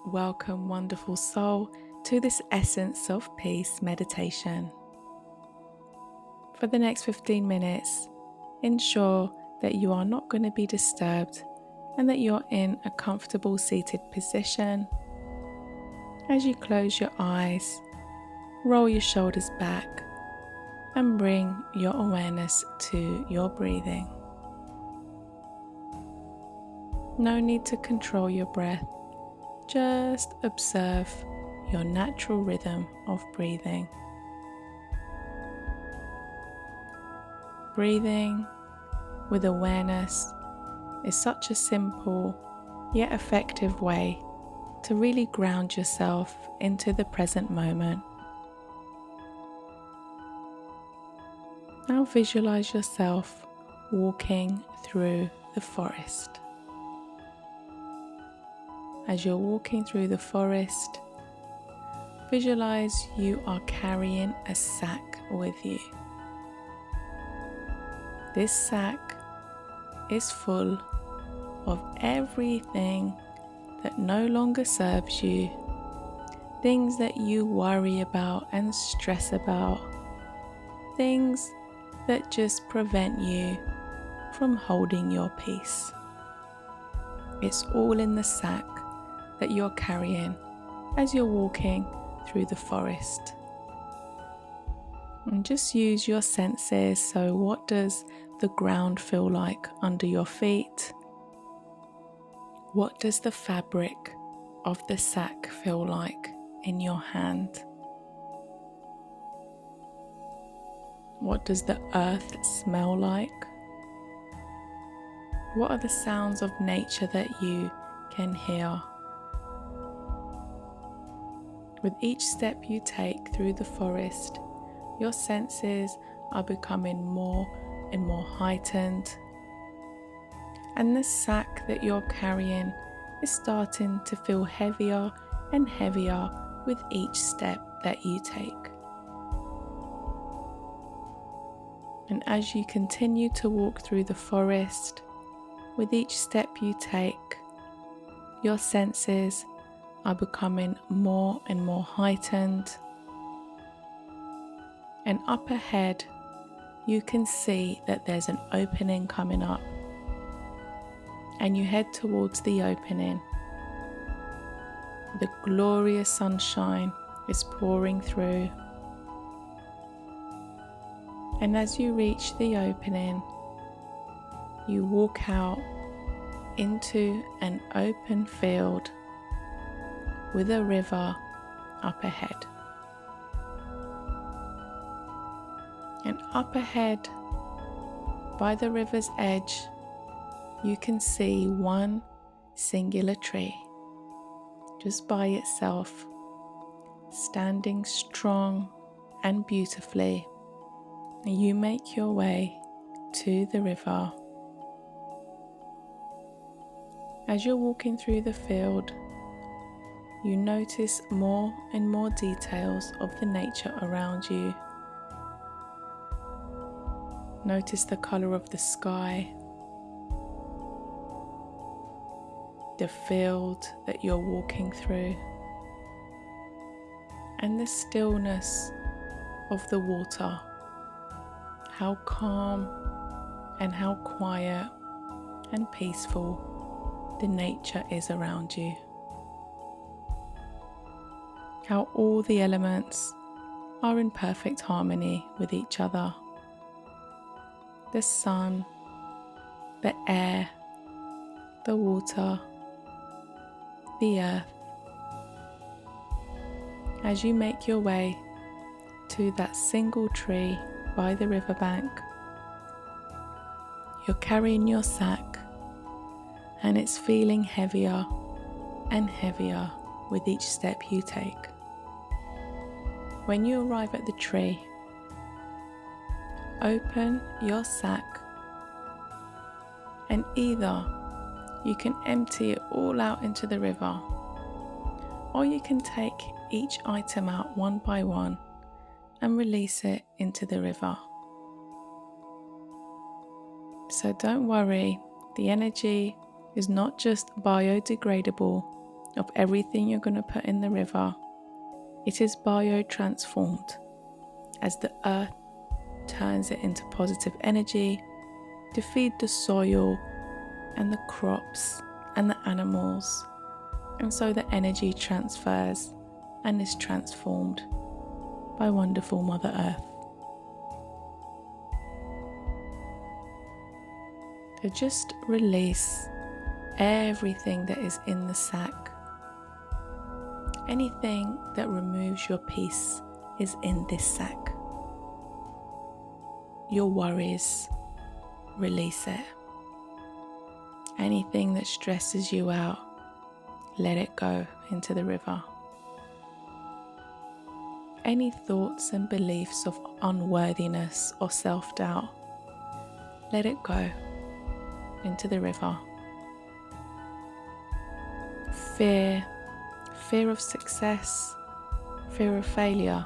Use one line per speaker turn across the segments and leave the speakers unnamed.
Welcome, wonderful soul, to this Essence of Peace meditation. For the next 15 minutes, ensure that you are not going to be disturbed and that you're in a comfortable seated position. As you close your eyes, roll your shoulders back and bring your awareness to your breathing. No need to control your breath. Just observe your natural rhythm of breathing. Breathing with awareness is such a simple yet effective way to really ground yourself into the present moment. Now visualize yourself walking through the forest. As you're walking through the forest, visualize you are carrying a sack with you. This sack is full of everything that no longer serves you, things that you worry about and stress about, things that just prevent you from holding your peace. It's all in the sack that you're carrying as you're walking through the forest. And just use your senses. So what does the ground feel like under your feet? What does the fabric of the sack feel like in your hand? What does the earth smell like? What are the sounds of nature that you can hear? With each step you take through the forest, your senses are becoming more and more heightened, and the sack that you're carrying is starting to feel heavier and heavier with each step that you take. And as you continue to walk through the forest, with each step you take, your senses are becoming more and more heightened, and up ahead you can see that there's an opening coming up, and you head towards the opening. The glorious sunshine is pouring through, and as you reach the opening, you walk out into an open field with a river up ahead. And up ahead, by the river's edge, you can see one singular tree, just by itself, standing strong and beautifully. And you make your way to the river. As you're walking through the field, you notice more and more details of the nature around you. Notice the color of the sky, the field that you're walking through, and the stillness of the water. How calm and how quiet and peaceful the nature is around you. How all the elements are in perfect harmony with each other. The sun, the air, the water, the earth. As you make your way to that single tree by the riverbank, you're carrying your sack, and it's feeling heavier and heavier with each step you take. When you arrive at the tree, open your sack, and either you can empty it all out into the river, or you can take each item out one by one and release it into the river. So don't worry, the energy is not just biodegradable, of everything you're going to put in the river, it is biotransformed as the earth turns it into positive energy to feed the soil and the crops and the animals. And so the energy transfers and is transformed by wonderful Mother Earth. So just release everything that is in the sack. Anything that removes your peace is in this sack. Your worries, release it. Anything that stresses you out, let it go into the river. Any thoughts and beliefs of unworthiness or self-doubt, let it go into the river. Fear of success, fear of failure,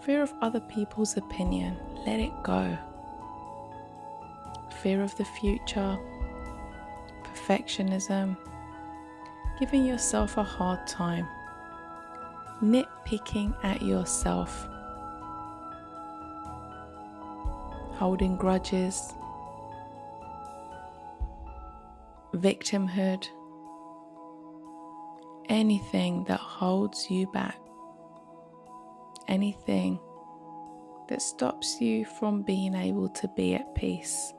fear of other people's opinion, let it go. Fear of the future, perfectionism, giving yourself a hard time, nitpicking at yourself, holding grudges, victimhood, anything that holds you back, anything that stops you from being able to be at peace,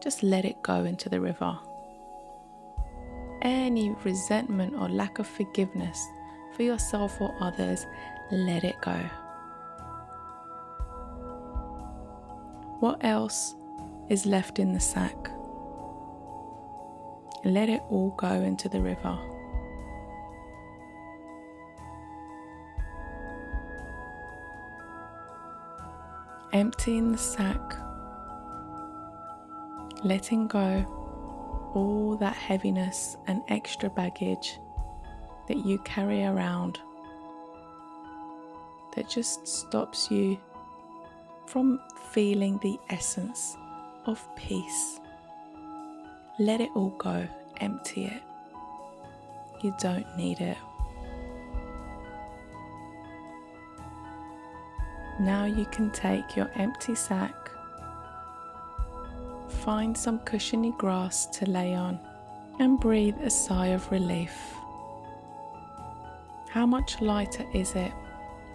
just let it go into the river. Any resentment or lack of forgiveness for yourself or others, let it go. What else is left in the sack? Let it all go into the river. Emptying the sack, letting go all that heaviness and extra baggage that you carry around that just stops you from feeling the essence of peace. Let it all go, empty it. You don't need it. Now you can take your empty sack, find some cushiony grass to lay on, and breathe a sigh of relief. How much lighter is it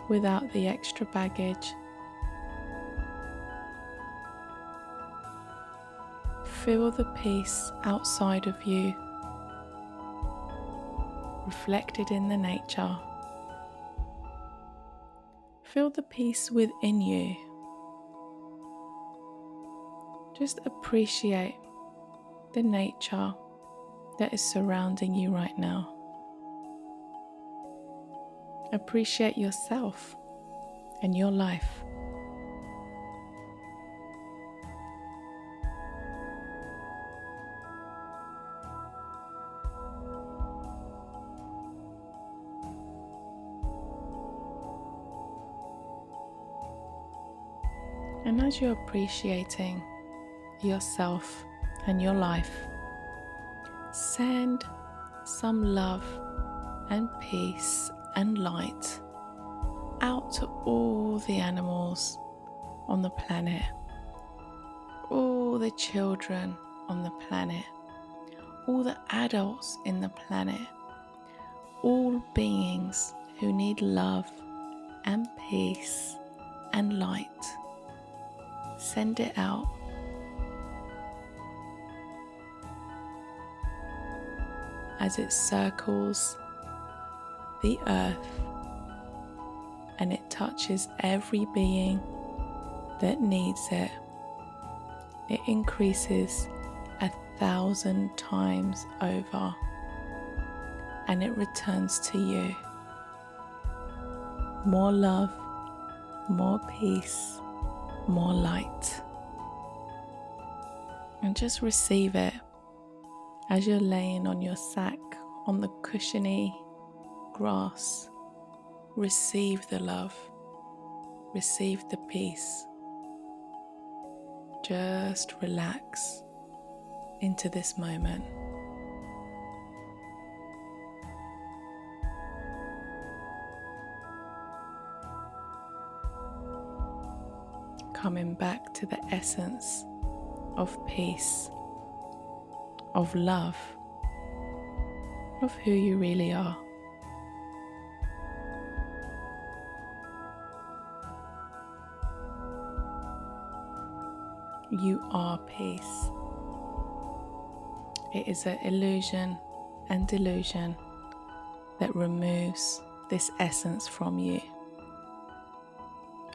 without the extra baggage? Feel the peace outside of you, reflected in the nature. Feel the peace within you. Just appreciate the nature that is surrounding you right now. Appreciate yourself and your life. And as you're appreciating yourself and your life, send some love and peace and light out to all the animals on the planet, all the children on the planet, all the adults in the planet, all beings who need love and peace and light. Send it out. As it circles the earth and it touches every being that needs it, it increases 1,000 times over and it returns to you. More love, more peace, more light. And just receive it as you're laying on your sack on the cushiony grass. Receive the love, receive the peace. Just relax into this moment. coming back to the essence of peace, of love, of who you really are. You are peace. It is an illusion and delusion that removes this essence from you.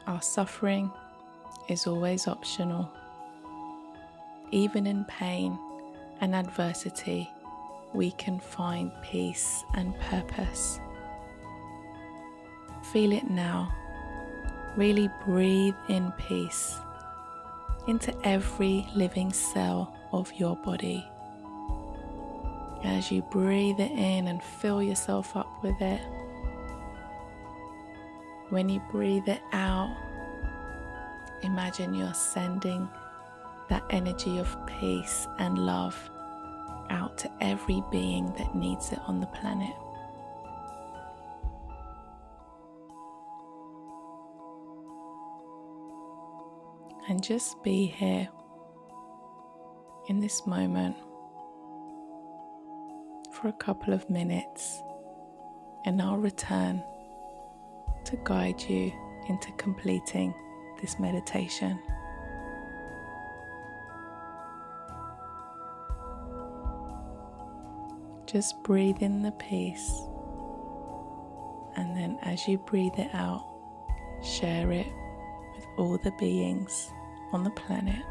Our suffering is always optional. Even in pain and adversity, we can find peace and purpose. Feel it now. Really breathe in peace into every living cell of your body. As you breathe it in and fill yourself up with it, when you breathe it out, imagine you're sending that energy of peace and love out to every being that needs it on the planet. And just be here in this moment for a couple of minutes, and I'll return to guide you into completing this meditation. Just breathe in the peace, and then as you breathe it out, share it with all the beings on the planet.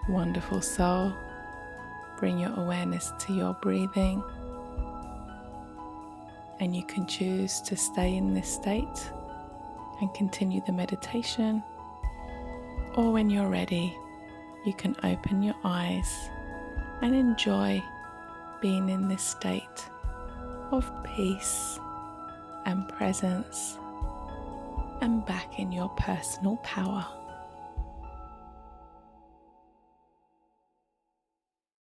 Wonderful soul, bring your awareness to your breathing, and you can choose to stay in this state and continue the meditation, or when you're ready, you can open your eyes and enjoy being in this state of peace and presence and back in your personal power.